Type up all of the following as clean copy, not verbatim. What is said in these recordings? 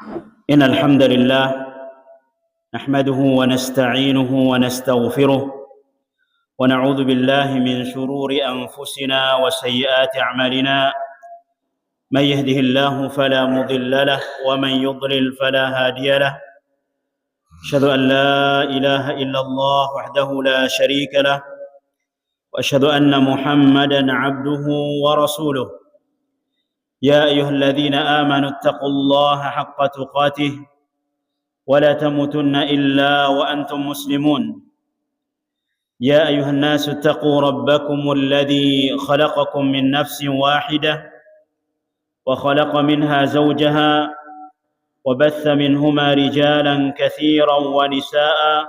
إن الحمد لله نحمده ونستعينه ونستغفره ونعوذ بالله من شرور أنفسنا وسيئات أعمالنا من يهده الله فلا مضل له ومن يضلل فلا هادي له أشهد أن لا إله إلا الله وحده لا شريك له وأشهد أن محمدا عبده ورسوله يا أيها الذين آمنوا اتقوا الله حق تقاته ولا تموتن إلا وأنتم مسلمون يا أيها الناس اتقوا ربكم الذي خلقكم من نفس واحدة وخلق منها زوجها وبث منهما رجالا كثيرا ونساء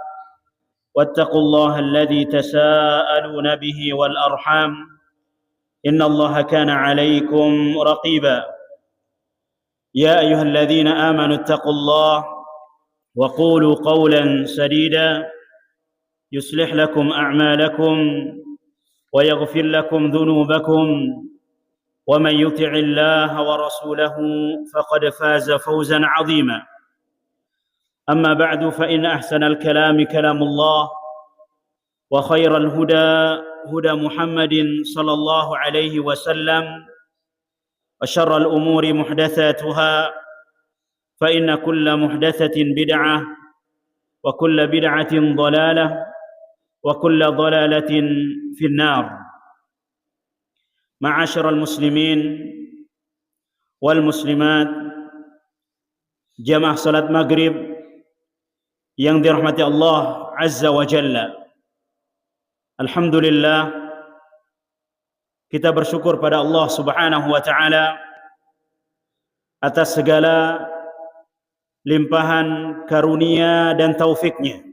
واتقوا الله الذي تساءلون به والأرحام إن الله كان عليكم رقيبا يا أيها الذين آمنوا اتقوا الله وقولوا قولا سديدا يصلح لكم أعمالكم ويغفر لكم ذنوبكم ومن يطع الله ورسوله فقد فاز فوزا عظيما أما بعد فإن أحسن الكلام كلام الله وخير الهدى هدى محمد صلى الله عليه وسلم وشر الأمور محدثاتها فإن كل محدثة بدعة وكل بدعة ضلالة وكل ضلالة في النار. معاشر المسلمين والmuslimat, jamaah salat maghrib yang dirahmati Allah Azza wa Jalla. Alhamdulillah, kita bersyukur pada Allah Subhanahu wa taala atas segala limpahan karunia dan taufiknya,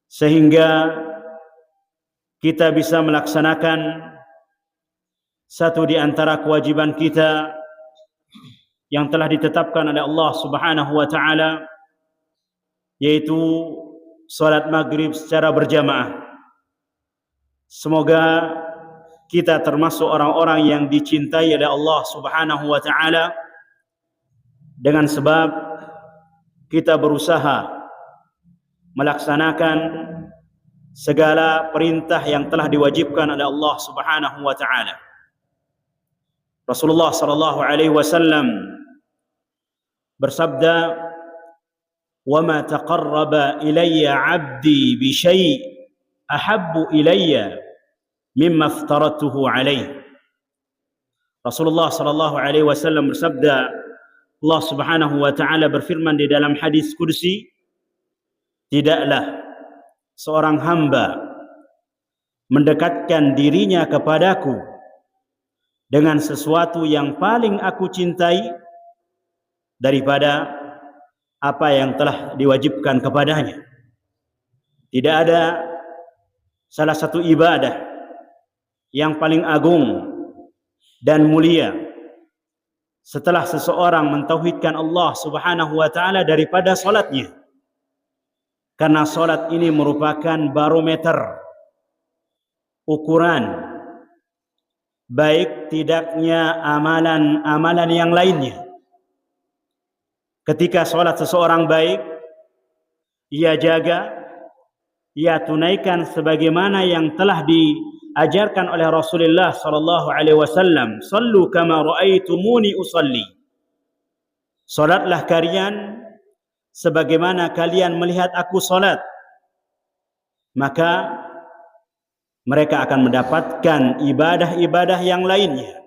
sehingga kita bisa melaksanakan satu di antara kewajiban kita yang telah ditetapkan oleh Allah Subhanahu wa taala, yaitu salat maghrib secara berjamaah. Semoga kita termasuk orang-orang yang dicintai oleh Allah Subhanahu wa taala dengan sebab kita berusaha melaksanakan segala perintah yang telah diwajibkan oleh Allah Subhanahu wa taala. Rasulullah sallallahu alaihi wasallam bersabda, "Wa ma taqarraba ilayya 'abdi bi syai' ahabbu ilayya mimma aftaratuhu alaihi." Rasulullah sallallahu alaihi wasallam bersabda, Allah Subhanahu wa taala berfirman di dalam hadis qudsi, tidaklah seorang hamba mendekatkan dirinya kepadaku dengan sesuatu yang paling aku cintai daripada apa yang telah diwajibkan kepadanya. Tidak ada salah satu ibadah yang paling agung dan mulia setelah seseorang mentauhidkan Allah Subhanahu wa taala daripada salatnya. Karena salat ini merupakan barometer, ukuran baik tidaknya amalan-amalan yang lainnya. Ketika salat seseorang baik, ia jaga, ia tunaikan sebagaimana yang telah diajarkan oleh Rasulullah sallallahu alaihi wasallam, "Shallu kama raaitumuni usalli." Salatlah kalian sebagaimana kalian melihat aku salat. Maka mereka akan mendapatkan ibadah-ibadah yang lainnya.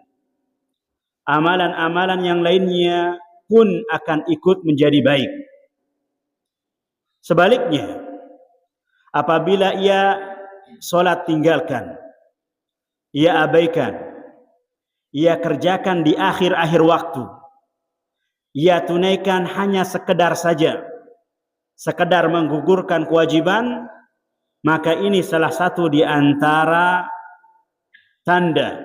Amalan-amalan yang lainnya pun akan ikut menjadi baik. Sebaliknya, apabila ia salat tinggalkan, ia abaikan, ia kerjakan di akhir-akhir waktu, ia tunaikan hanya sekedar saja, sekedar menggugurkan kewajiban, maka ini salah satu di antara tanda,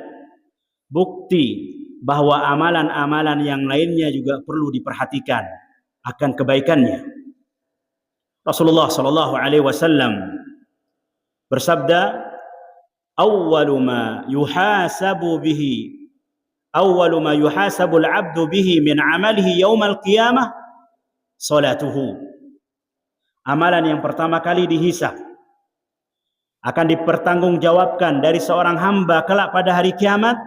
bukti bahwa amalan-amalan yang lainnya juga perlu diperhatikan akan kebaikannya. Rasulullah sallallahu alaihi wasallam bersabda, "Awwalu ma yuhasabu bihi awwalu ma yuhasabul 'abdu bihi min 'amalihi yaumal qiyamah salatuhu. Amalan yang pertama kali dihisab, akan dipertanggungjawabkan dari seorang hamba kelak pada hari kiamat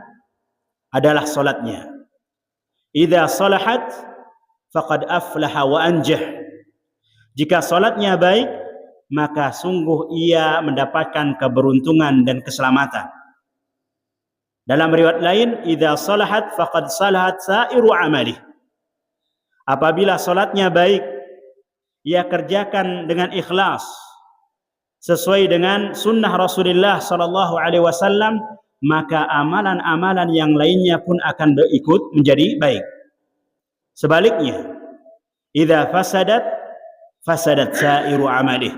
adalah salatnya. Idza salahat faqad aflaha wa anjah. Jika salatnya baik, maka sungguh ia mendapatkan keberuntungan dan keselamatan. Dalam riwayat lain, idza salahat faqad salahat sairu amalih. Apabila salatnya baik, ia kerjakan dengan ikhlas sesuai dengan sunnah Rasulullah sallallahu alaihi wasallam, maka amalan-amalan yang lainnya pun akan ikut menjadi baik. Sebaliknya, idza fasadat sairu amalih.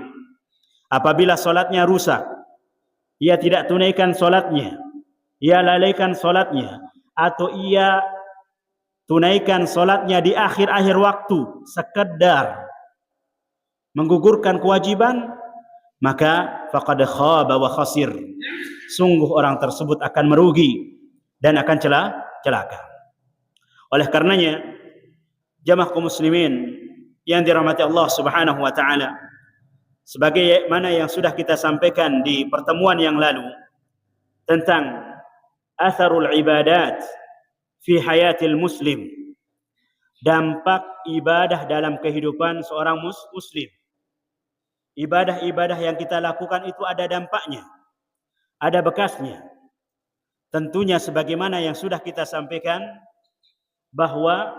Apabila salatnya rusak, ia tidak tunaikan salatnya, ia lalaikan salatnya, atau ia tunaikan salatnya di akhir-akhir waktu sekedar menggugurkan kewajiban, maka faqad khaba wa khasir. Sungguh orang tersebut akan merugi dan akan celaka. Oleh karenanya, jamaah kaum muslimin yang dirahmati Allah Subhanahu wa taala, sebagaimana yang sudah kita sampaikan di pertemuan yang lalu tentang atharul ibadat fi hayatil muslim, dampak ibadah dalam kehidupan seorang muslim. Ibadah-ibadah yang kita lakukan itu ada dampaknya, ada bekasnya. Tentunya sebagaimana yang sudah kita sampaikan, bahwa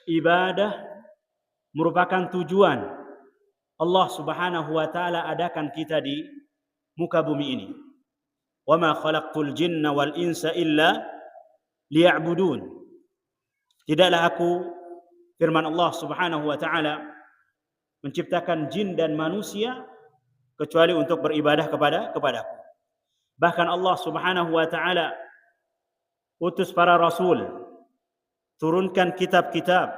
ibadah merupakan tujuan Allah Subhanahu wa taala adakan kita di muka bumi ini. Wa ma khalaqtul jinna wal insa illa liya'budun. Tidaklah aku, firman Allah Subhanahu wa taala, menciptakan jin dan manusia kecuali untuk beribadah kepadaku. Bahkan Allah Subhanahu wa taala utus para rasul, turunkan kitab-kitab,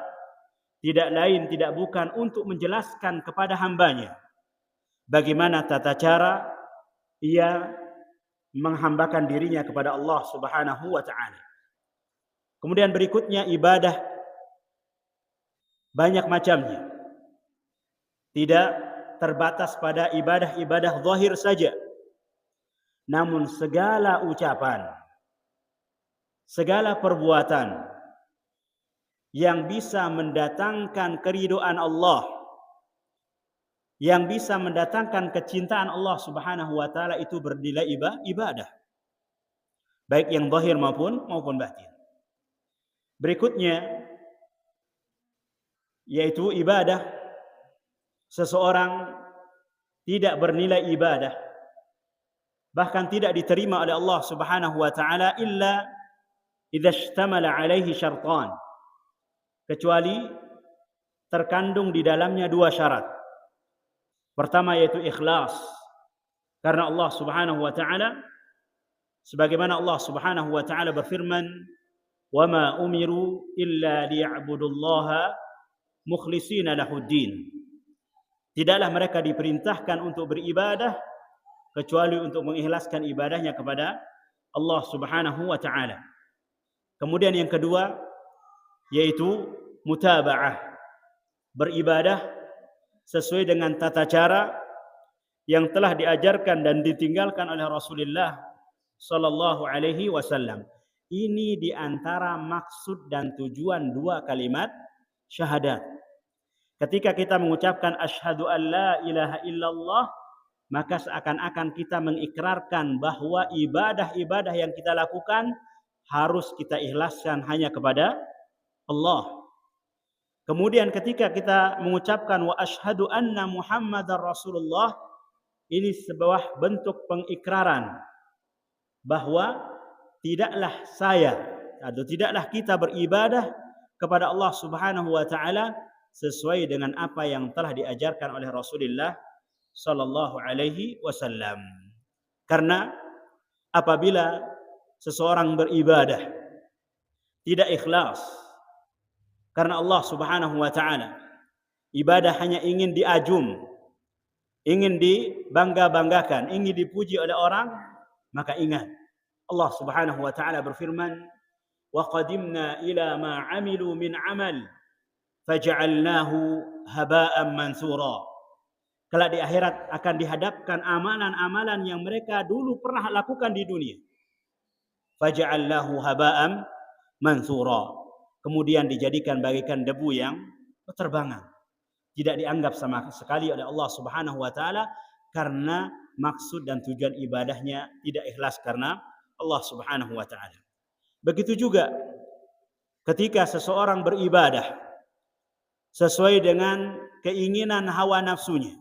tidak lain tidak bukan untuk menjelaskan kepada hambanya bagaimana tata cara ia menghambakan dirinya kepada Allah Subhanahu wa taala. Kemudian berikutnya, ibadah banyak macamnya. Tidak terbatas pada ibadah-ibadah zahir saja, namun segala ucapan, segala perbuatan yang bisa mendatangkan keridhaan Allah, yang bisa mendatangkan kecintaan Allah Subhanahu wa taala, itu bernilai ibadah, baik yang zahir maupun batin. Berikutnya yaitu ibadah seseorang tidak bernilai ibadah, bahkan tidak diterima oleh Allah Subhanahu wa taala illa idza ishtamala alaihi syartan, kecuali terkandung di dalamnya dua syarat. Pertama yaitu ikhlas, karena Allah Subhanahu wa taala, sebagaimana Allah Subhanahu wa taala berfirman, "Wa ma umiru illa liya'budullaha mukhlishina lahuddin." Tidaklah mereka diperintahkan untuk beribadah kecuali untuk mengikhlaskan ibadahnya kepada Allah Subhanahu wa taala. Kemudian yang kedua yaitu mutaba'ah, beribadah sesuai dengan tata cara yang telah diajarkan dan ditinggalkan oleh Rasulullah sallallahu alaihi wasallam. Ini di antara maksud dan tujuan dua kalimat syahadat. Ketika kita mengucapkan asyhadu an la ilaha illallah, maka seakan-akan kita mengikrarkan bahwa ibadah-ibadah yang kita lakukan harus kita ikhlaskan hanya kepada Allah. Kemudian ketika kita mengucapkan wa asyhadu anna Muhammadar Rasulullah, ini sebuah bentuk pengikraran bahwa tidaklah saya atau tidaklah kita beribadah kepada Allah Subhanahu wa taala sesuai dengan apa yang telah diajarkan oleh Rasulullah sallallahu alaihi wasallam. Karena apabila seseorang beribadah tidak ikhlas karena Allah Subhanahu wa taala, ibadah hanya ingin diajum, ingin dibangga-banggakan, ingin dipuji oleh orang, maka ingat Allah Subhanahu wa taala berfirman, wa qadimna ila ma 'amilu min 'amal faj'alnahu haba'an mansura. Kelak di akhirat akan dihadapkan amalan-amalan yang mereka dulu pernah lakukan di dunia. Faj'alnahu haba'an mansura. Kemudian dijadikan bagaikan debu yang berterbangan. Tidak dianggap sama sekali oleh Allah Subhanahu wa taala karena maksud dan tujuan ibadahnya tidak ikhlas karena Allah Subhanahu wa taala. Begitu juga ketika seseorang beribadah sesuai dengan keinginan hawa nafsunya,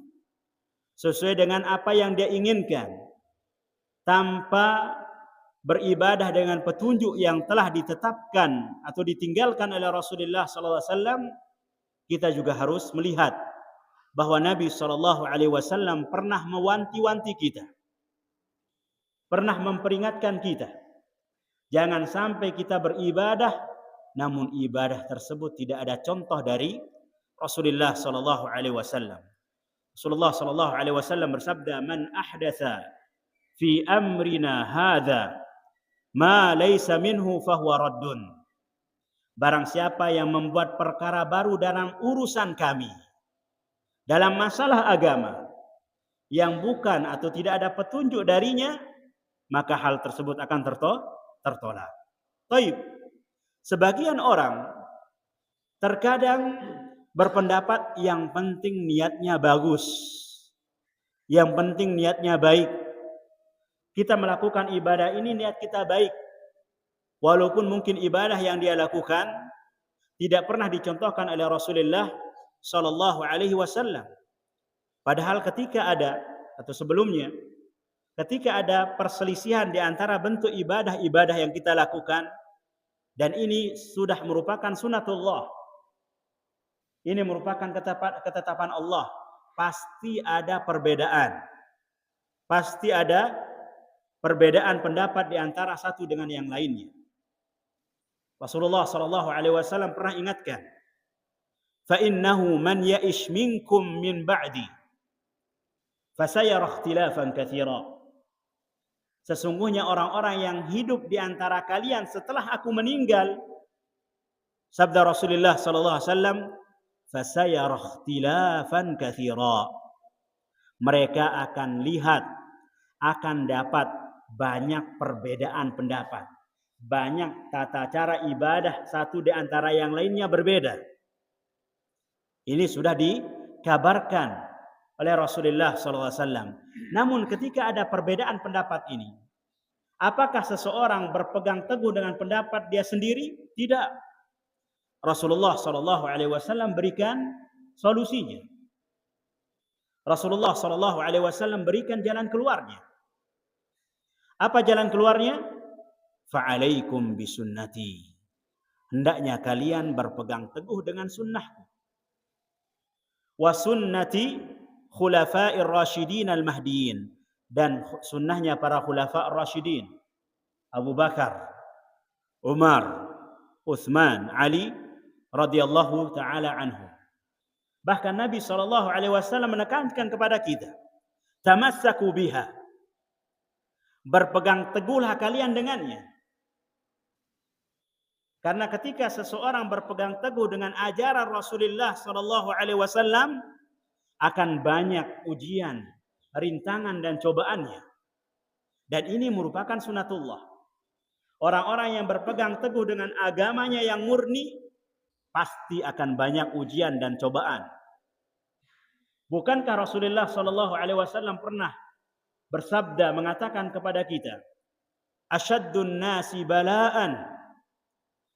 sesuai dengan apa yang dia inginkan, tanpa beribadah dengan petunjuk yang telah ditetapkan atau ditinggalkan oleh Rasulullah SAW, kita juga harus melihat bahwa Nabi SAW pernah mewanti-wanti kita, pernah memperingatkan kita, jangan sampai kita beribadah, namun ibadah tersebut tidak ada contoh dari Rasulullah SAW. Rasulullah SAW bersabda, "Man ahdatsa fi amrina hadza ma laysa minhu fahuwa raddun." Barang siapa yang membuat perkara baru dalam urusan kami, dalam masalah agama, yang bukan atau tidak ada petunjuk darinya, maka hal tersebut akan tertolak. Baik. Sebagian orang terkadang berpendapat yang penting niatnya bagus, yang penting niatnya baik. Kita melakukan ibadah ini niat kita baik, walaupun mungkin ibadah yang dia lakukan tidak pernah dicontohkan oleh Rasulullah Sallallahu Alaihi Wasallam. Padahal ketika ada atau sebelumnya, ketika ada perselisihan di antara bentuk ibadah-ibadah yang kita lakukan, dan ini sudah merupakan sunatullah, ini merupakan ketetapan Allah, pasti ada perbedaan. Pasti ada perbedaan pendapat di antara satu dengan yang lainnya. Rasulullah sallallahu alaihi wasallam pernah ingatkan, "Fa innahu man ya'ish minkum min ba'di fasayara ikhtilafan katsira." Sesungguhnya orang-orang yang hidup di antara kalian setelah aku meninggal, sabda Rasulullah sallallahu alaihi wasallam, fasayara ikhtilafan katsira. Mereka akan lihat, akan dapat banyak perbedaan pendapat, banyak tata cara ibadah satu di antara yang lainnya berbeda. Ini sudah dikabarkan oleh Rasulullah SAW. Namun ketika ada perbedaan pendapat ini, apakah seseorang berpegang teguh dengan pendapat dia sendiri? Tidak. Rasulullah SAW berikan solusinya. Rasulullah SAW berikan jalan keluarnya. Apa jalan keluarnya? Fa'alaikum bisunnati. Hendaknya kalian berpegang teguh dengan sunnahku. Wa sunnati khulafa'ir rasyidin al-mahdiyin. Dan sunnahnya para khulafa'ir rasyidin. Abu Bakar, Umar, Uthman, Ali radhiyallahu ta'ala anhu. Bahkan Nabi SAW menekankan kepada kita, tamassaku biha. Berpegang teguhlah kalian dengannya. Karena ketika seseorang berpegang teguh dengan ajaran Rasulullah SAW, akan banyak ujian, rintangan dan cobaannya. Dan ini merupakan sunatullah. Orang-orang yang berpegang teguh dengan agamanya yang murni, pasti akan banyak ujian dan cobaan. Bukankah Rasulullah SAW pernah bersabda mengatakan kepada kita, asyaddun nasi bala'an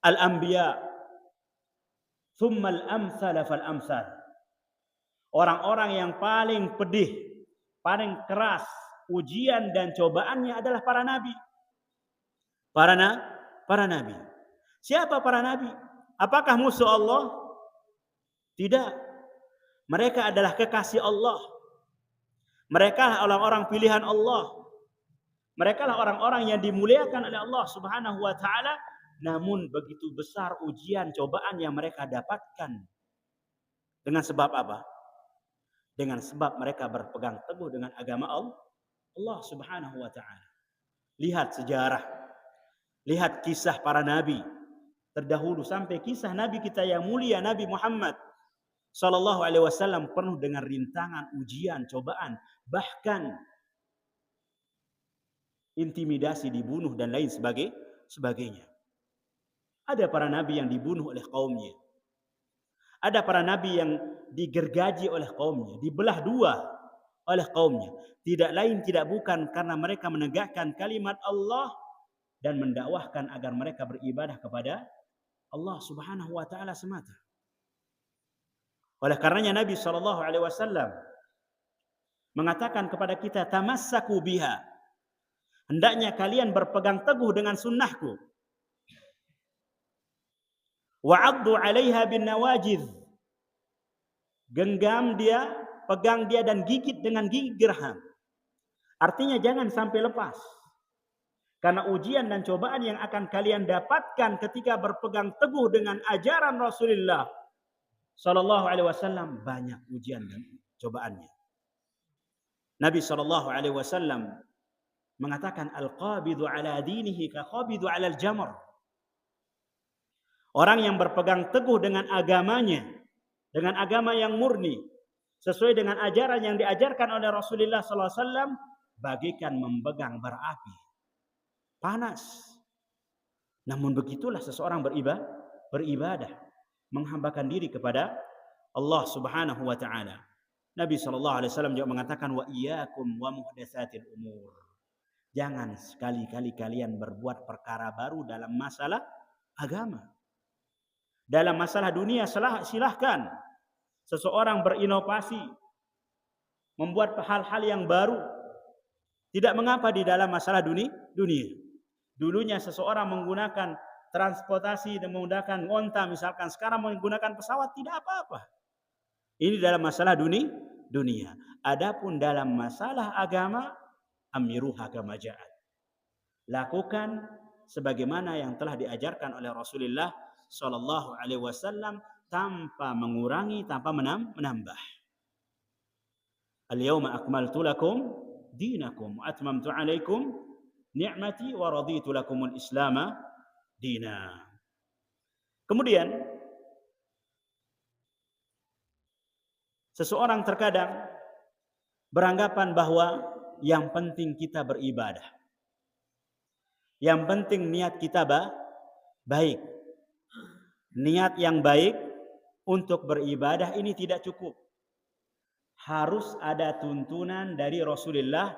al-anbiya thumma al-amsal fal-amsal. Orang-orang yang paling pedih, paling keras ujian dan cobaannya adalah para nabi. Para nabi. Siapa para nabi? Apakah musuh Allah? Tidak. Mereka adalah kekasih Allah. Mereka lah orang-orang pilihan Allah. Mereka lah orang-orang yang dimuliakan oleh Allah Subhanahu wa taala, namun begitu besar ujian cobaan yang mereka dapatkan. Dengan sebab apa? Dengan sebab mereka berpegang teguh dengan agama Allah Subhanahu wa taala. Lihat sejarah, lihat kisah para nabi, terdahulu sampai kisah Nabi kita yang mulia Nabi Muhammad sallallahu alaihi wasallam penuh dengan rintangan, ujian, cobaan, bahkan intimidasi, dibunuh dan lain sebagainya. Ada para nabi yang dibunuh oleh kaumnya. Ada para nabi yang digergaji oleh kaumnya, dibelah dua oleh kaumnya. Tidak lain tidak bukan karena mereka menegakkan kalimat Allah dan mendakwahkan agar mereka beribadah kepada Allah Subhanahu wa taala semata. Oleh karenanya Nabi sallallahu alaihi wasallam mengatakan kepada kita, tamassaku biha. Hendaknya kalian berpegang teguh dengan sunnahku. Wa'addu 'alaiha bin nawajidh. Genggam dia, pegang dia dan gigit dengan gigi geraham. Artinya jangan sampai lepas. Karena ujian dan cobaan yang akan kalian dapatkan ketika berpegang teguh dengan ajaran Rasulullah sallallahu alaihi wasallam, banyak ujian dan cobaannya. Nabi sallallahu alaihi wasallam mengatakan, al-qabidu ala dinihi ka qabidu ala al-jamr. Orang yang berpegang teguh dengan agamanya, dengan agama yang murni, sesuai dengan ajaran yang diajarkan oleh Rasulullah sallallahu alaihi wasallam, bagaikan memegang bara api. Panas. Namun begitulah seseorang beribadah, menghambakan diri kepada Allah Subhanahu wa taala. Nabi sallallahu alaihi wasallam juga mengatakan, wa iyyakum wa muhdatsatil umur. Jangan sekali-kali kalian berbuat perkara baru dalam masalah agama. Dalam masalah dunia silahkan seseorang berinovasi, membuat hal-hal yang baru. Tidak mengapa di dalam masalah dunia. Dulunya seseorang menggunakan transportasi dan menggunakan onta misalkan, sekarang menggunakan pesawat, tidak apa-apa. Ini dalam masalah dunia. Adapun dalam masalah agama, amiruha kama ja'at. Lakukan sebagaimana yang telah diajarkan oleh Rasulullah sallallahu alaihi wasallam, tanpa mengurangi, tanpa menambah. Al-yawma akmaltu lakum dinakum wa atmamtu alaikum ni'mati wa raditu lakumul islama dina. Kemudian seseorang terkadang beranggapan bahwa yang penting kita beribadah. Yang penting niat kita baik. Niat yang baik untuk beribadah ini tidak cukup. Harus ada tuntunan dari Rasulullah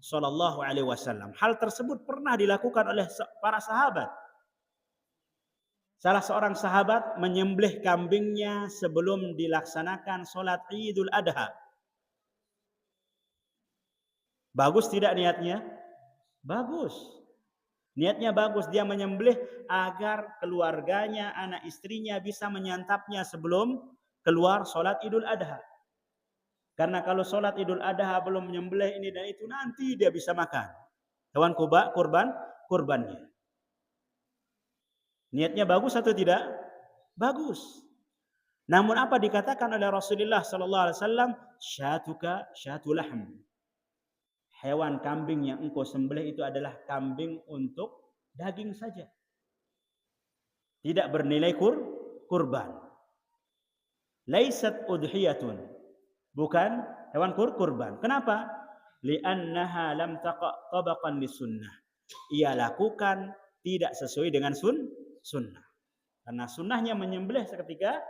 sallallahu alaihi wasallam. Hal tersebut pernah dilakukan oleh para sahabat. Salah seorang sahabat menyembelih kambingnya sebelum dilaksanakan salat Idul Adha. Bagus tidak niatnya? Bagus. Niatnya bagus, dia menyembelih agar keluarganya, anak istrinya bisa menyantapnya sebelum keluar salat Idul Adha. Karena kalau salat Idul Adha belum menyembelih ini dan itu, nanti dia bisa makan hewan kurbannya. Niatnya bagus atau tidak? Bagus. Namun apa dikatakan oleh Rasulullah sallallahu alaihi wasallam? Syatuka syatu lahm. Hewan kambing yang engkau sembelih itu adalah kambing untuk daging saja. Tidak bernilai kurban. Laisat udhiyatun. Bukan hewan kurban. Kenapa? Li'annaha lam taqa tabaqan lisunnah. Ia lakukan tidak sesuai dengan sunnah. Karena sunnahnya menyembelih seketika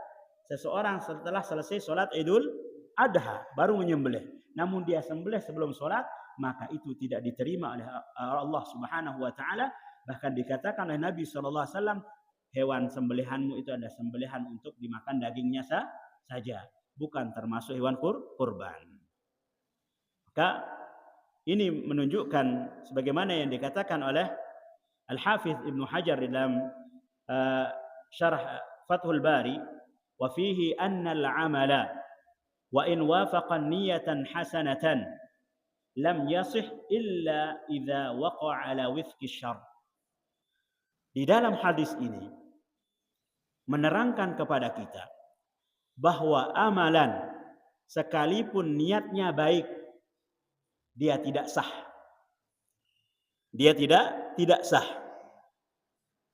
seseorang setelah selesai sholat Idul Adha baru menyembelih. Namun dia sembelih sebelum sholat, maka itu tidak diterima oleh Allah Subhanahu wa taala. Bahkan dikatakan oleh Nabi sallallahu alaihi wasallam, hewan sembelihanmu itu adalah sembelihan untuk dimakan dagingnya saja, bukan termasuk hewan kurban. Maka ini menunjukkan sebagaimana yang dikatakan oleh Al-Hafidz Ibnu Hajar dalam syarah Fathul Bari, wa fihi anna al-amala wa in wafaqa niyatan hasanatan lam yasih illa idza waqa'a ala wifqi syarr. Di dalam hadis ini menerangkan kepada kita bahwa amalan sekalipun niatnya baik, dia tidak sah. Dia tidak sah.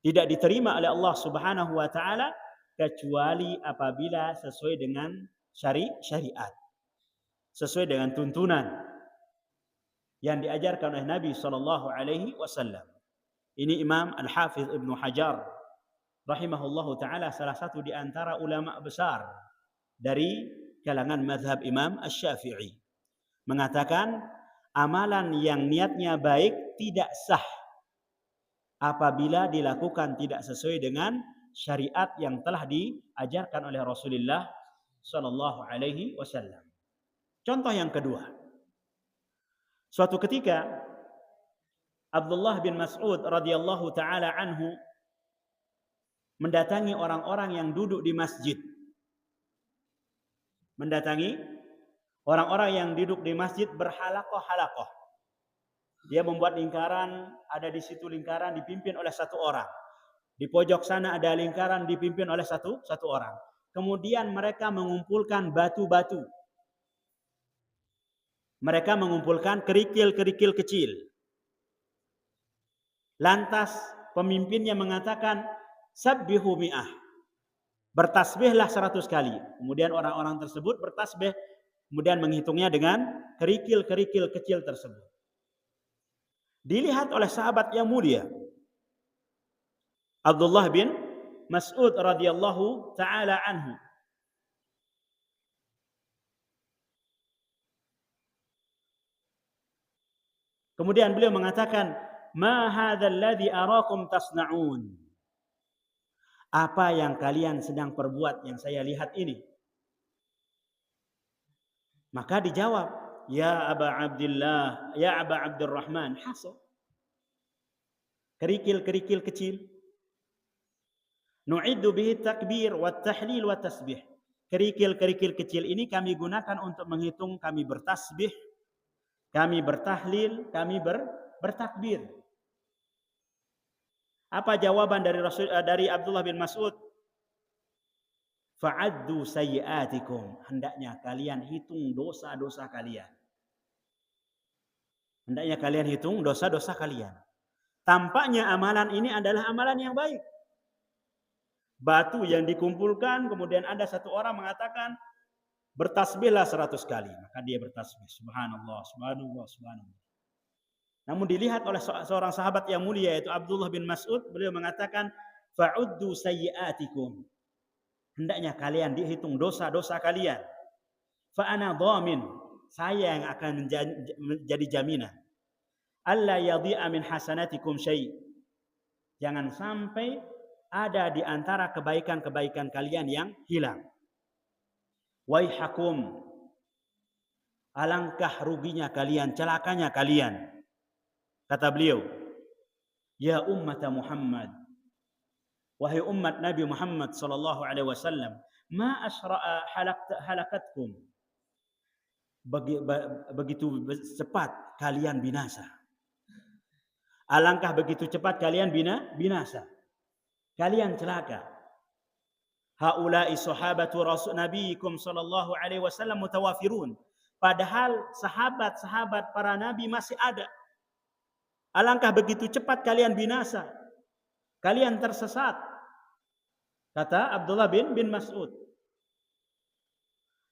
tidak diterima oleh Allah Subhanahu wa taala kecuali apabila sesuai dengan syariat, sesuai dengan tuntunan yang diajarkan oleh Nabi sallallahu alaihi wasallam. Ini Imam Al-Hafiz Ibnu Hajar rahimahullahu taala, salah satu di antara ulama besar dari kalangan mazhab Imam Asy-Syafi'i, mengatakan amalan yang niatnya baik tidak sah apabila dilakukan tidak sesuai dengan syariat yang telah diajarkan oleh Rasulullah sallallahu alaihi wasallam. Contoh yang kedua. Suatu ketika Abdullah bin Mas'ud radhiyallahu taala anhu mendatangi orang-orang yang duduk di masjid. Mendatangi orang-orang yang duduk di masjid berhalakoh-halakoh. Dia membuat lingkaran, ada di situ lingkaran dipimpin oleh satu orang. Di pojok sana ada lingkaran dipimpin oleh satu orang. Kemudian mereka mengumpulkan batu-batu. Mereka mengumpulkan kerikil-kerikil kecil. Lantas pemimpinnya mengatakan, sabbihu mi'ah. Bertasbihlah 100 kali. Kemudian orang-orang tersebut bertasbih, kemudian menghitungnya dengan kerikil-kerikil kecil tersebut. Dilihat oleh sahabat yang mulia Abdullah bin Mas'ud radhiyallahu taala anhu. Kemudian beliau mengatakan, "Ma hadzal ladzi arakum tasna'un?" Apa yang kalian sedang perbuat yang saya lihat ini? Maka dijawab, "Ya Aba Abdullah, ya Aba Abdurrahman, hasa." Kerikil-kerikil kecil. Nu'iddu bihi takbir wa tahlil wa tasbih. Kerikil-kerikil kecil ini kami gunakan untuk menghitung, kami bertasbih, kami bertahlil, kami bertakbir. Apa jawaban dari Abdullah bin Mas'ud? Fa'addu sayyi'atikum. Hendaknya kalian hitung dosa-dosa kalian. Hendaknya kalian hitung dosa-dosa kalian. Tampaknya amalan ini adalah amalan yang baik. Batu yang dikumpulkan, kemudian ada satu orang mengatakan, bertasbihlah 100 kali. Maka dia bertasbih. Subhanallah, subhanallah, subhanallah. Namun dilihat oleh seorang sahabat yang mulia, yaitu Abdullah bin Mas'ud, beliau mengatakan, fa'uddu sayyi'atikum. Hendaknya kalian dihitung dosa-dosa kalian. Fa'ana dhamin. Saya yang akan menjadi jaminan. Alla yadhi'a min hasanatikum syai'. Jangan sampai ada di antara kebaikan-kebaikan kalian yang hilang. Waihakum. Alangkah ruginya kalian, celakanya kalian. Kata beliau, ya ummat Muhammad, wahai umat Nabi Muhammad sallallahu alaihi wasallam, ma asra'a halakatkum. Begitu cepat kalian binasa. Alangkah begitu cepat kalian binasa. Kalian celaka. Haula'i sahabatu rasul nabiikum sallallahu alaihi wasallam mutawafirun. Padahal sahabat-sahabat para nabi masih ada. Alangkah begitu cepat kalian binasa. Kalian tersesat. Kata Abdullah bin Mas'ud.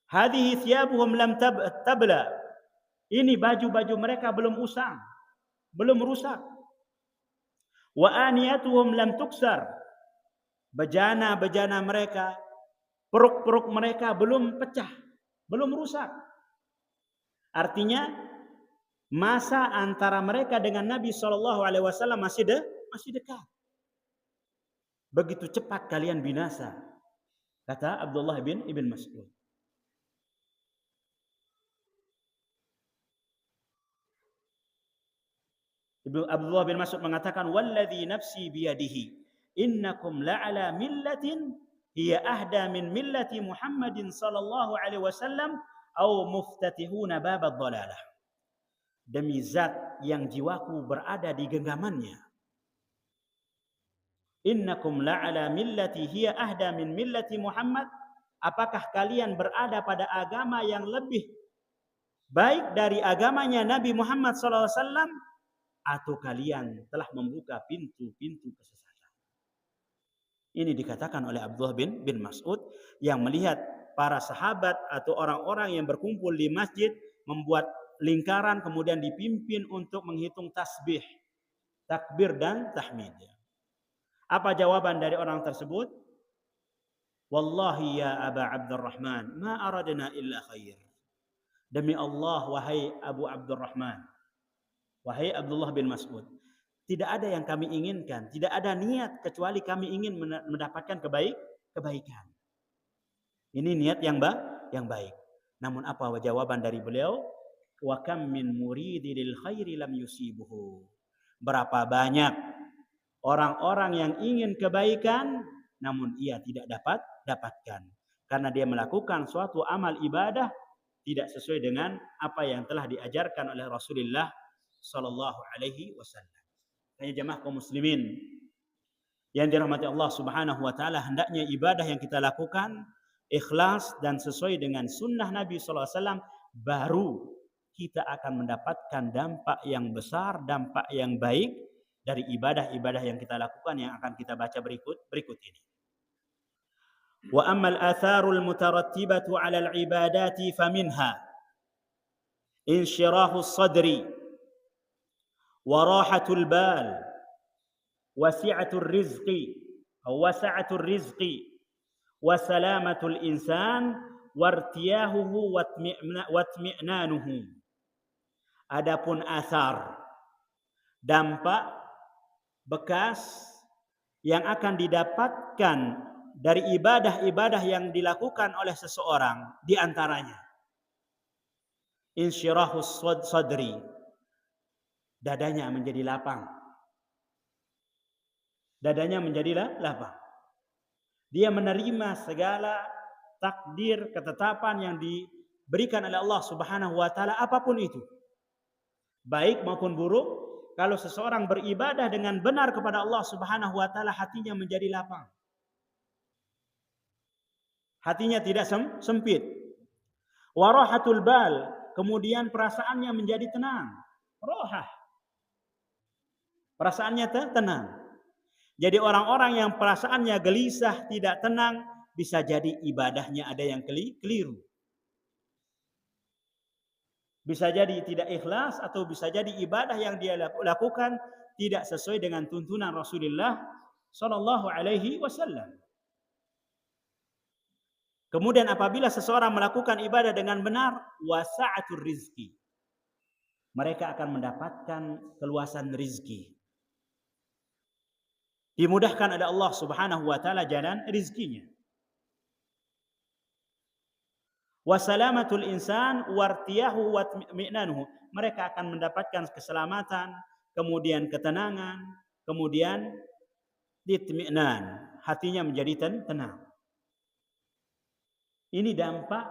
Hadhihi thiyabuhum lam tabla. Ini baju-baju mereka belum usang, belum rusak. Wa aniyatuhum lam tuksar. Bejana-bejana mereka, peruk-peruk mereka belum pecah, belum rusak. Artinya masa antara mereka dengan Nabi SAW masih dekat. Begitu cepat kalian binasa, kata Abdullah bin Mas'ud. Abdullah bin Mas'ud mengatakan, walladzi nafsi biyadihi, innakum la'ala millatin hiya ahda min millati Muhammadin sallallahu alaihi wasallam au muftatihuna babad dhalalah. Demi zat yang jiwaku berada di genggamannya. Innakum la'ala millati hiya ahda min millati Muhammad. Apakah kalian berada pada agama yang lebih baik dari agamanya Nabi Muhammad sallallahu alaihi wasallam, atau kalian telah membuka pintu-pintu kesesatan? Ini dikatakan oleh Abdullah bin Mas'ud yang melihat para sahabat atau orang-orang yang berkumpul di masjid membuat lingkaran kemudian dipimpin untuk menghitung tasbih, takbir dan tahmid. Apa jawaban dari orang tersebut? Wallahi ya Aba Abdurrahman, ma aradna illa khair. Demi Allah wahai Abu Abdurrahman, wahai Abdullah bin Mas'ud, tidak ada yang kami inginkan, tidak ada niat kecuali kami ingin mendapatkan kebaikan. Ini niat yang baik. Namun apa jawaban dari beliau? Wa kam min muridi lil khairi lam yusibuhu. Berapa banyak orang-orang yang ingin kebaikan namun ia tidak dapatkan karena dia melakukan suatu amal ibadah tidak sesuai dengan apa yang telah diajarkan oleh Rasulullah sallallahu alaihi wasallam. Hanya jemaah kaum muslimin yang dirahmati Allah Subhanahu wa taala, hendaknya ibadah yang kita lakukan ikhlas dan sesuai dengan sunnah Nabi sallallahu alaihi wasallam, baru kita akan mendapatkan dampak yang besar, dampak yang baik dari ibadah-ibadah yang kita lakukan yang akan kita baca berikut ini. Wa ammal atharul mutarattibatu 'ala al-ibadati faminha insyirahu sadri wa rahatul bal wasi'atul rizqi aw wasa'atul rizqi wa salamatul insan wartiyahuhu watmi'nanuhu. Adapun asar, dampak bekas yang akan didapatkan dari ibadah-ibadah yang dilakukan oleh seseorang, di antaranya insyirahus sadri, dadanya menjadi lapang. Dadanya menjadi lapang. Dia menerima segala takdir, ketetapan yang diberikan oleh Allah Subhanahu wa taala, apapun itu, baik maupun buruk. Kalau seseorang beribadah dengan benar kepada Allah Subhanahu wa taala, hatinya menjadi lapang. Hatinya tidak sempit. Warahatul bal, kemudian perasaannya menjadi tenang. Rohah. Perasaannya tenang. Jadi orang-orang yang perasaannya gelisah, tidak tenang, bisa jadi ibadahnya ada yang keliru. Bisa jadi tidak ikhlas, atau bisa jadi ibadah yang dia lakukan tidak sesuai dengan tuntunan Rasulullah sallallahu alaihi wasallam. Kemudian apabila seseorang melakukan ibadah dengan benar, wasa'atur rizki, mereka akan mendapatkan keluasan rizki. Dimudahkan oleh Allah Subhanahu wa taala jalan rizkinya. Wasalamatul insan wartiyahu watmi'nanuhu, mereka akan mendapatkan keselamatan, kemudian ketenangan, kemudian itmi'nan, hatinya menjadi tenang. Ini dampak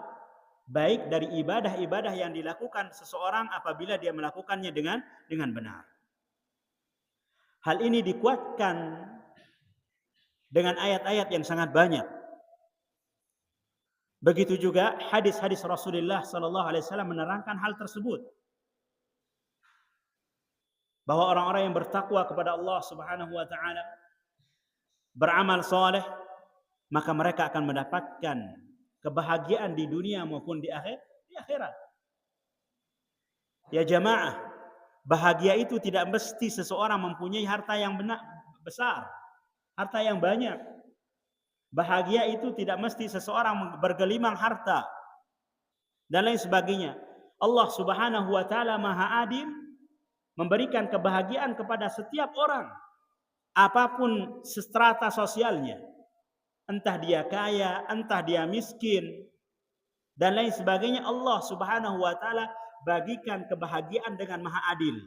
baik dari ibadah-ibadah yang dilakukan seseorang apabila dia melakukannya dengan benar. Hal ini dikuatkan dengan ayat-ayat yang sangat banyak. Begitu juga hadis-hadis Rasulullah sallallahu alaihi wasallam menerangkan hal tersebut. Bahwa orang-orang yang bertakwa kepada Allah Subhanahu wa taala, beramal saleh, maka mereka akan mendapatkan kebahagiaan di dunia maupun di akhirat. Ya jamaah, bahagia itu tidak mesti seseorang mempunyai harta yang besar, harta yang banyak. Bahagia itu tidak mesti seseorang bergelimang harta dan lain sebagainya. Allah Subhanahu wa taala Maha Adil, memberikan kebahagiaan kepada setiap orang, apapun strata sosialnya. Entah dia kaya, entah dia miskin, dan lain sebagainya. Allah Subhanahu wa taala bagikan kebahagiaan dengan Maha Adil.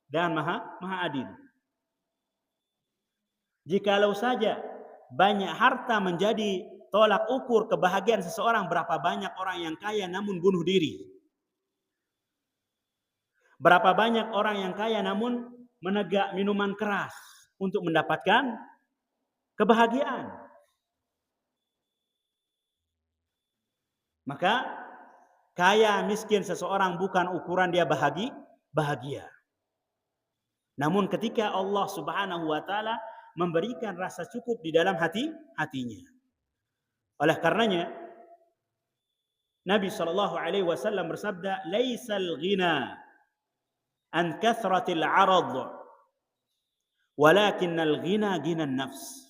Dan Maha Adil. Jikalau saja banyak harta menjadi tolak ukur kebahagiaan seseorang, berapa banyak orang yang kaya namun bunuh diri. Berapa banyak orang yang kaya namun menegak minuman keras untuk mendapatkan kebahagiaan. Maka kaya miskin seseorang bukan ukuran dia bahagia. Namun ketika Allah Subhanahu wa taala memberikan rasa cukup di dalam hatinya. Oleh karenanya Nabi sallallahu alaihi wasallam bersabda, "Laisal ghina an kathratil 'arad, walakinnal ghina ghinan nafs."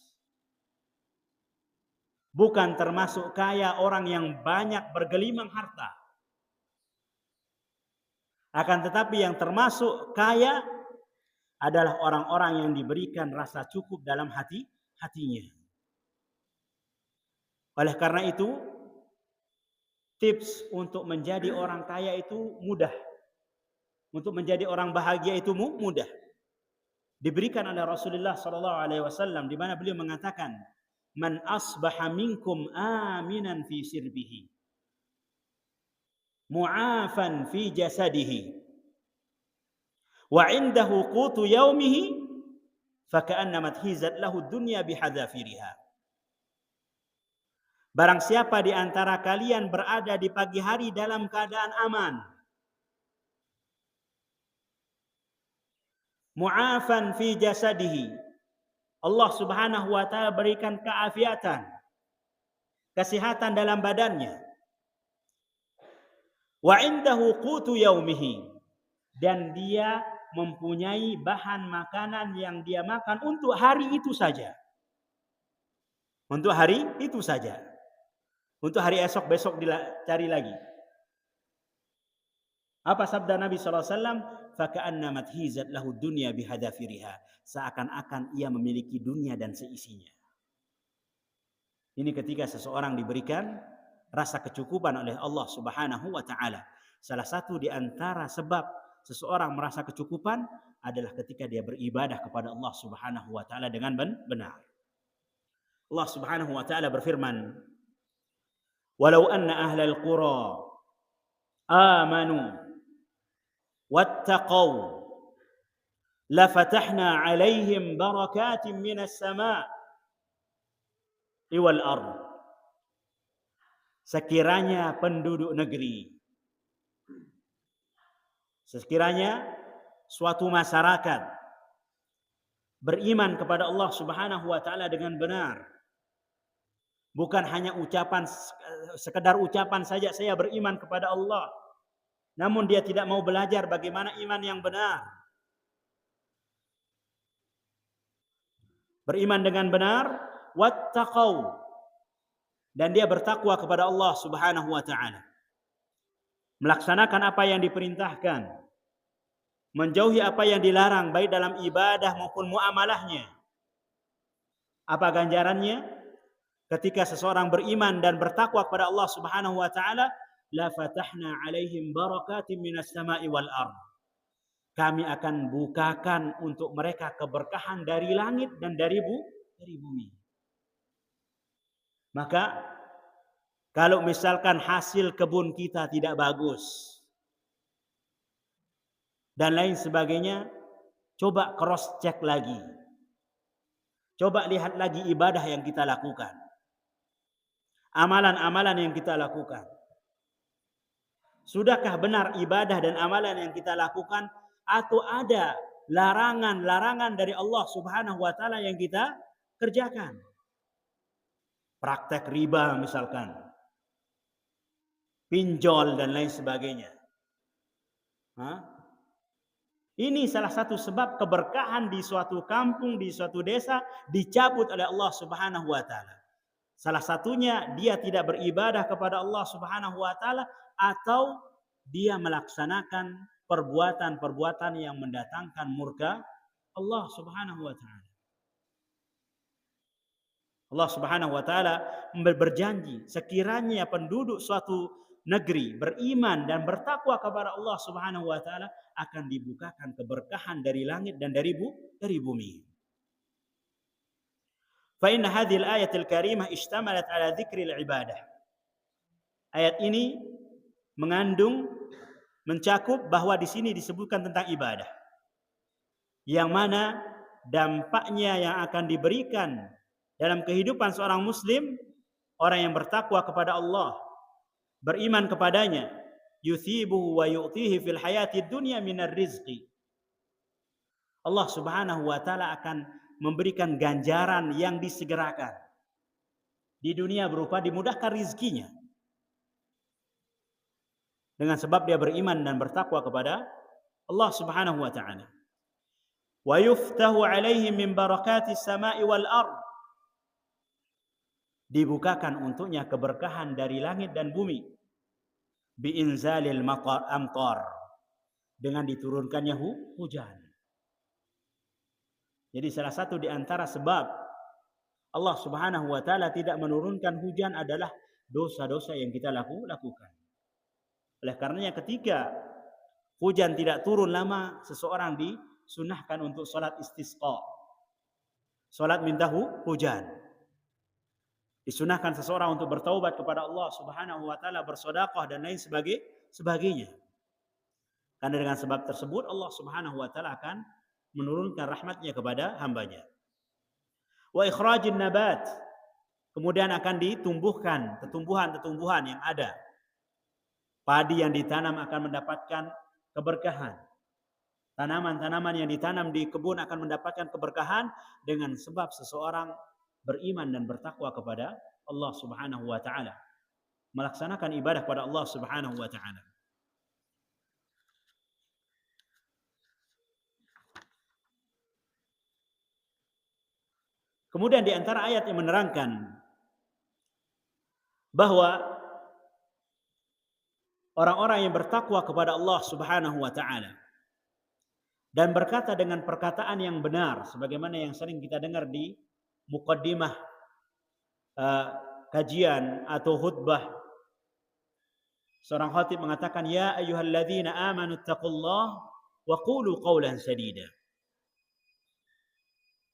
Bukan termasuk kaya orang yang banyak bergelimang harta. Akan tetapi yang termasuk kaya adalah orang-orang yang diberikan rasa cukup dalam hatinya. Oleh karena itu, tips untuk menjadi orang kaya itu mudah. Untuk menjadi orang bahagia itu mudah. Diberikan oleh Rasulullah sallallahu alaihi wasallam di mana beliau mengatakan, "Man asbaha minkum aminan fi sirbihi, mu'afan fi jasadihi, wa 'indahu qutu yaumihi, faka'annamat hizat lahu dunya bihadzafiriha." Barang siapa di antara kalian berada di pagi hari dalam keadaan aman, mu'afan fi jasadihi, Allah Subhanahu wa taala berikan keafiatan, kesehatan dalam badannya. Wa indahu qutu yaumihi, dan dia mempunyai bahan makanan yang dia makan untuk hari itu saja. Untuk hari itu saja. Untuk hari esok besok dicari lagi. Apa sabda Nabi sallallahu alaihi wasallam? Faka'annamat hizat lahu dunya bihadzafiriha. Seakan-akan ia memiliki dunia dan seisinya. Ini ketika seseorang diberikan rasa kecukupan oleh Allah Subhanahu wa taala. Salah satu di antara sebab seseorang merasa kecukupan adalah ketika dia beribadah kepada Allah Subhanahu wa taala dengan benar. Allah Subhanahu wa taala berfirman, "Walau anna ahlal qura amanu wattaqau lafatahna 'alaihim barakatin minas sama'i wal ardh." Sekiranya penduduk negeri, sekiranya suatu masyarakat beriman kepada Allah Subhanahu wa taala dengan benar, bukan hanya ucapan, sekedar ucapan saja saya beriman kepada Allah, namun dia tidak mau belajar bagaimana iman yang benar. Beriman dengan benar, wattaqau, dan dia bertakwa kepada Allah Subhanahu wa taala. Melaksanakan apa yang diperintahkan, menjauhi apa yang dilarang baik dalam ibadah maupun muamalahnya. Apa ganjarannya? Ketika seseorang beriman dan bertakwa kepada Allah Subhanahu wa taala, la fatahna 'alaihim barakatin minas sama'i wal ardh. Kami akan bukakan untuk mereka keberkahan dari langit dan dari bumi. Maka kalau misalkan hasil kebun kita tidak bagus dan lain sebagainya, coba cross check lagi. Coba lihat lagi ibadah yang kita lakukan. Amalan-amalan yang kita lakukan. Sudahkah benar ibadah dan amalan yang kita lakukan, atau ada larangan-larangan dari Allah Subhanahu wa taala yang kita kerjakan? Praktek riba misalkan, pinjol dan lain sebagainya. Ini salah satu sebab keberkahan di suatu kampung, di suatu desa dicabut oleh Allah Subhanahu wa taala. Salah satunya dia tidak beribadah kepada Allah Subhanahu wa taala, atau dia melaksanakan perbuatan-perbuatan yang mendatangkan murka Allah Subhanahu wa taala. Allah Subhanahu wa taala berjanji, sekiranya penduduk suatu negeri beriman dan bertakwa kepada Allah Subhanahu wa taala, akan dibukakan keberkahan dari langit dan dari bumi. Fa inna hadhihi al-ayat al-karimah ishtamalat ala dzikri al-ibadah. Ayat ini mengandung, mencakup bahwa di sini disebutkan tentang ibadah. Yang mana dampaknya yang akan diberikan dalam kehidupan seorang muslim, orang yang bertakwa kepada Allah, beriman kepadanya, yuthibuhu wa yu'tihi fil hayati dunya minar rizqi. Allah Subhanahu wa taala akan memberikan ganjaran yang disegerakan. Di dunia berupa dimudahkan rizkinya. Dengan sebab dia beriman dan bertakwa kepada Allah Subhanahu wa taala. Wa yuftahu alaihi min barakatis sama'i wal ard. Dibukakan untuknya keberkahan dari langit dan bumi. Biinzalil amtar. Dengan diturunkannya hujan. Jadi salah satu di antara sebab Allah Subhanahu wa taala tidak menurunkan hujan adalah dosa-dosa yang kita lakukan. Oleh karenanya ketika hujan tidak turun lama, seseorang disunahkan untuk salat istisqa. Salat minta hujan. Disunahkan seseorang untuk bertaubat kepada Allah Subhanahu wa taala, bersedekah dan lain sebagainya. Karena dengan sebab tersebut Allah Subhanahu wa taala akan menurunkan rahmatnya kepada hambanya. Wa ikhrajin nabat. Kemudian akan ditumbuhkan tumbuhan-tumbuhan yang ada. Padi yang ditanam akan mendapatkan keberkahan. Tanaman-tanaman yang ditanam di kebun akan mendapatkan keberkahan dengan sebab seseorang beriman dan bertakwa kepada Allah Subhanahu wa taala. Melaksanakan ibadah kepada Allah Subhanahu wa taala. Kemudian di antara ayat yang menerangkan bahwa orang-orang yang bertakwa kepada Allah Subhanahu wa taala dan berkata dengan perkataan yang benar sebagaimana yang sering kita dengar di muqaddimah kajian atau khutbah, seorang khatib mengatakan, ya ayyuhalladzina amanu taqullaha wa qulu qawlan sadida.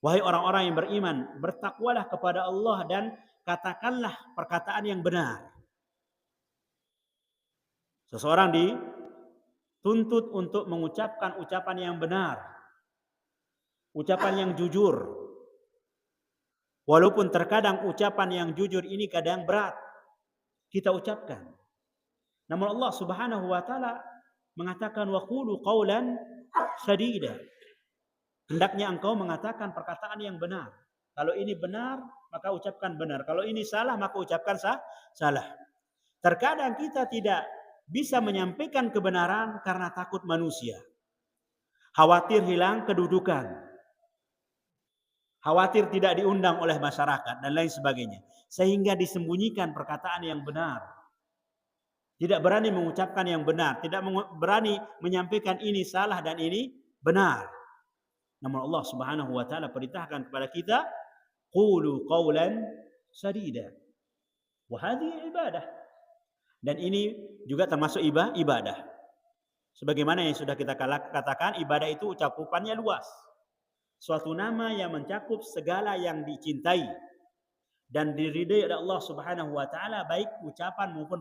Wahai orang-orang yang beriman, bertakwalah kepada Allah dan katakanlah perkataan yang benar. Seseorang dituntut untuk mengucapkan ucapan yang benar, ucapan yang jujur. Walaupun terkadang ucapan yang jujur ini kadang berat kita ucapkan. Namun Allah Subhanahu wa taala mengatakan wa qulu qawlan sadida. Hendaknya engkau mengatakan perkataan yang benar. Kalau ini benar, maka ucapkan benar. Kalau ini salah, maka ucapkan salah. Terkadang kita tidak bisa menyampaikan kebenaran karena takut manusia. Khawatir hilang kedudukan. Khawatir tidak diundang oleh masyarakat dan lain sebagainya. Sehingga disembunyikan perkataan yang benar. Tidak berani mengucapkan yang benar. Tidak berani menyampaikan ini salah dan ini benar. Namun Allah Subhanahu wa taala perintahkan kepada kita, qulu qawlan sadida. Wa hadhihi ibadah. Dan ini juga termasuk ibadah. Sebagaimana yang sudah kita katakan, ibadah itu cakupannya luas. Suatu nama yang mencakup segala yang dicintai dan diridai oleh Allah Subhanahu wa taala, baik ucapan maupun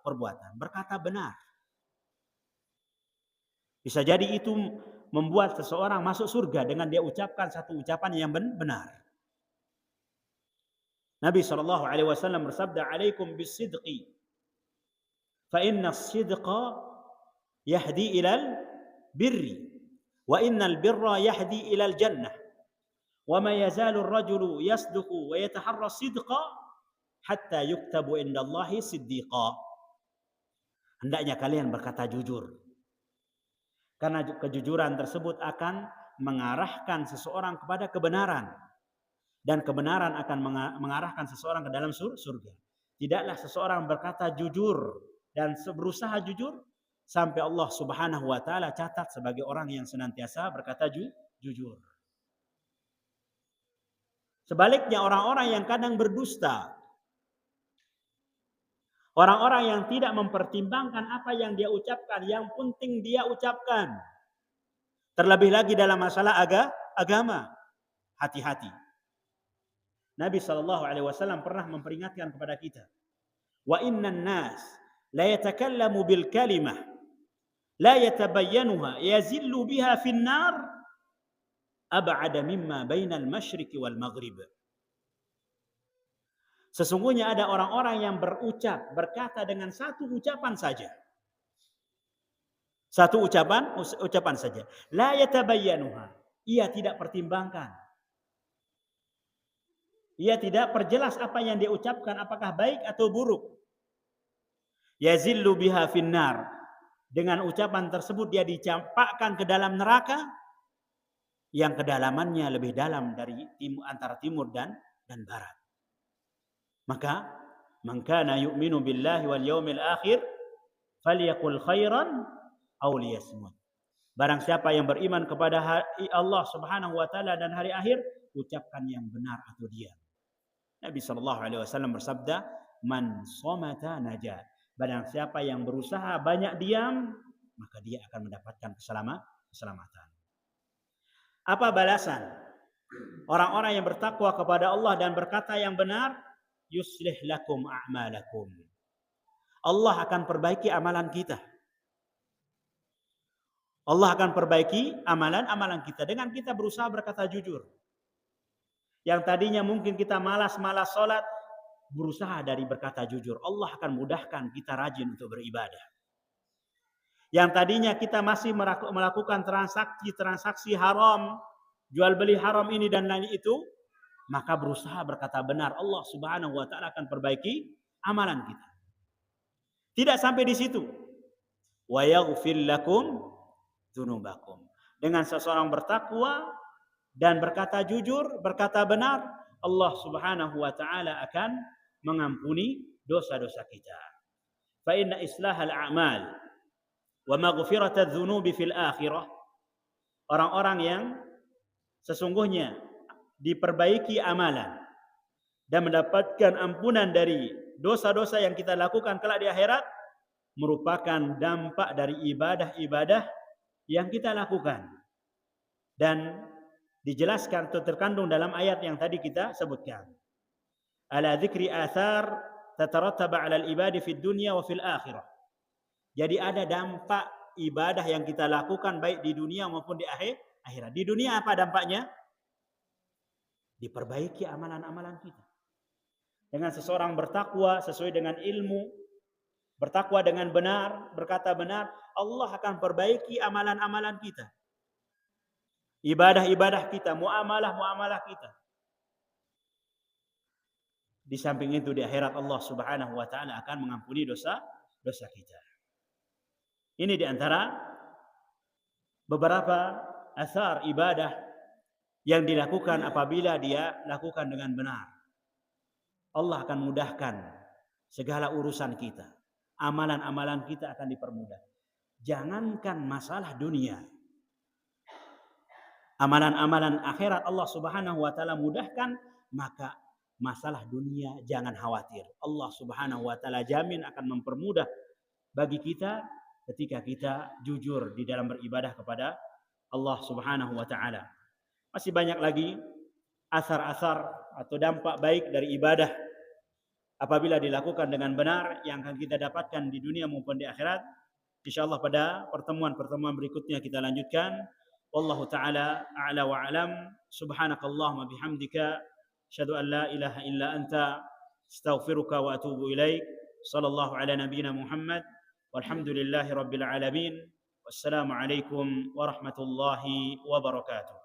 perbuatan. Berkata benar. Bisa jadi itu membuat seseorang masuk surga dengan dia ucapkan satu ucapan yang benar. Nabi SAW bersabda, "Alaikum bis-sidqi, fa inna as-sidqa yahdi ilal birri, wa innal birra yahdi ilal jannah, wa ma yazalu ar-rajulu yasduqu wa yataharra as-sidqa hatta yuktabu indallahi siddiqa." Hendaknya kalian berkata jujur. Karena kejujuran tersebut akan mengarahkan seseorang kepada kebenaran. Dan kebenaran akan mengarahkan seseorang ke dalam surga. Tidaklah seseorang berkata jujur dan berusaha jujur sampai Allah Subhanahu wa taala catat sebagai orang yang senantiasa berkata jujur. Sebaliknya orang-orang yang kadang berdusta, orang-orang yang tidak mempertimbangkan apa yang dia ucapkan, yang penting dia ucapkan. Terlebih lagi dalam masalah agama, hati-hati. Nabi SAW pernah memperingatkan kepada kita, wa innan nas la yatakallamu bil kalimah la yatabayyanuha yazillu biha fin nar ab'ada mimma bainal masyriqi wal maghrib. Sesungguhnya ada orang-orang yang berkata dengan satu ucapan saja. Satu ucapan saja. La yatabayyanuha. Ia tidak pertimbangkan. Ia tidak perjelas apa yang dia ucapkan, apakah baik atau buruk. Yazillu biha finnar. Dengan ucapan tersebut dia dicampakkan ke dalam neraka yang kedalamannya lebih dalam dari antara timur dan barat. Maka man kana yu'minu billahi wal yawmil akhir falyaqul khairan aw liyasmut. Barang siapa yang beriman kepada Allah Subhanahu wa taala dan hari akhir, ucapkan yang benar atau diam. Nabi sallallahu alaihi wasallam bersabda, "Man somata najat." Barang siapa yang berusaha banyak diam, maka dia akan mendapatkan keselamatan. Apa balasan orang-orang yang bertakwa kepada Allah dan berkata yang benar? Yuslih lakum a'malakum. Allah akan perbaiki amalan kita. Allah akan perbaiki amalan-amalan kita dengan kita berusaha berkata jujur. Yang tadinya mungkin kita malas-malas sholat, berusaha dari berkata jujur. Allah akan mudahkan kita rajin untuk beribadah. Yang tadinya kita masih melakukan transaksi haram, jual beli haram ini dan lain itu, maka berusaha berkata benar. Allah Subhanahu wa taala akan perbaiki amalan kita. Tidak sampai di situ. Wa yaghfir lakum dzunubakum. Dengan seseorang bertakwa dan berkata jujur, berkata benar, Allah Subhanahu wa taala akan mengampuni dosa-dosa kita. Fa inna islahal a'mal wa maghfiratadz dzunubi fil akhirah. Orang-orang yang sesungguhnya diperbaiki amalan dan mendapatkan ampunan dari dosa-dosa yang kita lakukan kelak di akhirat merupakan dampak dari ibadah-ibadah yang kita lakukan. Dan dijelaskan atau terkandung dalam ayat yang tadi kita sebutkan. Ala dzikri athar tatarattaba 'ala al-ibadi fid dunya wa fil akhirah. Jadi ada dampak ibadah yang kita lakukan baik di dunia maupun di akhirat. Di dunia apa dampaknya? Diperbaiki amalan-amalan kita. Dengan seseorang bertakwa sesuai dengan ilmu, bertakwa dengan benar, berkata benar, Allah akan perbaiki amalan-amalan kita. Ibadah-ibadah kita, muamalah-muamalah kita. Di samping itu di akhirat Allah Subhanahu wa taala akan mengampuni dosa kita. Ini di antara beberapa asar ibadah yang dilakukan apabila dia lakukan dengan benar. Allah akan mudahkan segala urusan kita. Amalan-amalan kita akan dipermudah. Jangankan masalah dunia. Amalan-amalan akhirat Allah Subhanahu wa taala mudahkan, maka masalah dunia jangan khawatir. Allah Subhanahu wa taala jamin akan mempermudah bagi kita ketika kita jujur di dalam beribadah kepada Allah Subhanahu wa taala. Masih banyak lagi asar-asar atau dampak baik dari ibadah apabila dilakukan dengan benar yang akan kita dapatkan di dunia maupun di akhirat. Insyaallah pada pertemuan-pertemuan berikutnya kita lanjutkan. Wallahu taala a'la wa a'lam. Subhanakallahumma bihamdika asyhadu an la ilaha illa anta astaghfiruka wa atubu ilaik. Sallallahu ala nabiyyina Muhammad walhamdulillahi rabbil alamin. Wassalamu alaikum warahmatullahi wabarakatuh.